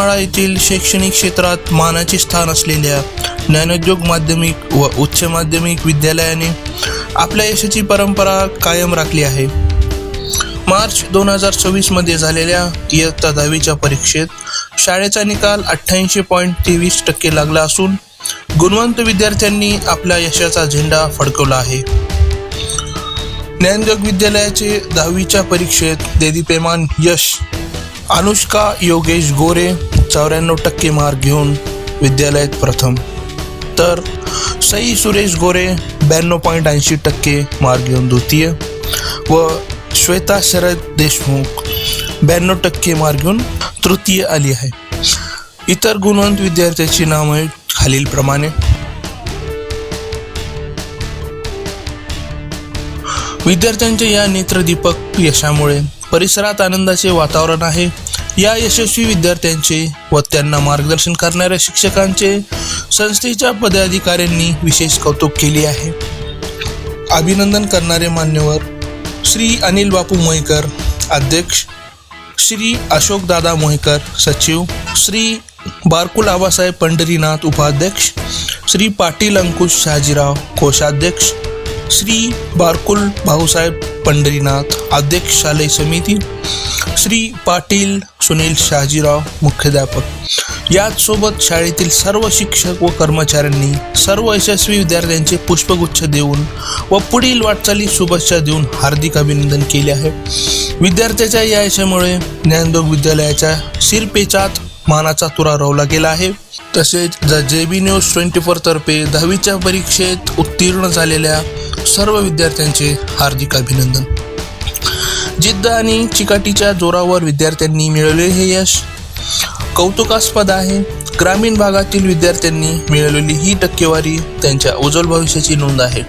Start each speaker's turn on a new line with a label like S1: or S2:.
S1: करमाळा येथील शैक्षणिक क्षेत्रात मानाचे स्थान असलेल्या ज्ञानोद्योग माध्यमिक व उच्च माध्यमिक विद्यालयाने आपल्या यशाची परंपरा कायम राखली आहे. मार्च 2024 मध्ये झालेल्या इयत्ता 10वीच्या परीक्षेत शाळेचा निकाल 88.23% लागला असून गुणवंत विद्यार्थ्यांनी आपल्या यशाचा झेंडा फडकवला आहे. ज्ञानोद्योग विद्यालयाचे 10वीच्या परीक्षेत देदीप्यमान यश अनुष्का योगेश गोरे 94% मार्क घेऊन विद्यालयात प्रथम, तर सई सुरेश गोरे 92.80% मार्क घेऊन द्वितीय व श्वेता शरद देशमुख 92% मार्क घेऊन तृतीय आली आहे. इतर गुणवंत विद्यार्थ्यांची नावे खालीलप्रमाणे. विद्यार्थ्यांच्या या नेत्रदीपक यशामुळे परिसरात आनंदाचे वातावरण आहे. या यशस्वी विद्यार्थ्यांचे व त्यांना मार्गदर्शन करणाऱ्या शिक्षकांचे संस्थेच्या पदाधिकाऱ्यांनी विशेष कौतुक केले आहे. अभिनंदन करणारे मान्यवर श्री अनिल बापू मोहेकर अध्यक्ष, श्री अशोक दादा मोहेकर सचिव, श्री बारकुल आबासाहेब पंढरीनाथ उपाध्यक्ष, श्री पाटील अंकुश शहाजीराव कोषाध्यक्ष, श्री बारकुल भाऊसाहेब पंढरीनाथ अध्यक्ष शालेय समिती, श्री पाटील सुनील शहाजीराव मुख्याध्यापक. याच सोबत शाळेतील सर्व शिक्षक व कर्मचाऱ्यांनी सर्व यशस्वी विद्यार्थ्यांचे पुष्पगुच्छ देऊन व पुढील वाटचाली शुभेच्छा देऊन हार्दिक अभिनंदन केले आहे. विद्यार्थ्याच्या या यशामुळे ज्ञानोद्योग विद्यालयाच्या शिरपेचात मानाचा तुरा रोवला गेला आहे. तसेच JB News 24 तर्फे 10वीच्या परीक्षेत उत्तीर्ण झालेल्या सर्व विद्यार्थ्यांचे हार्दिक अभिनंदन. जिद्द आणि चिकाटीच्या जोरावर विद्यार्थ्यांनी मिळवलेले हे यश कौतुकास्पद आहे. ग्रामीण भागातील विद्यार्थ्यांनी मिळवलेली ही टक्केवारी त्यांच्या उज्ज्वल भविष्याची नोंद आहे.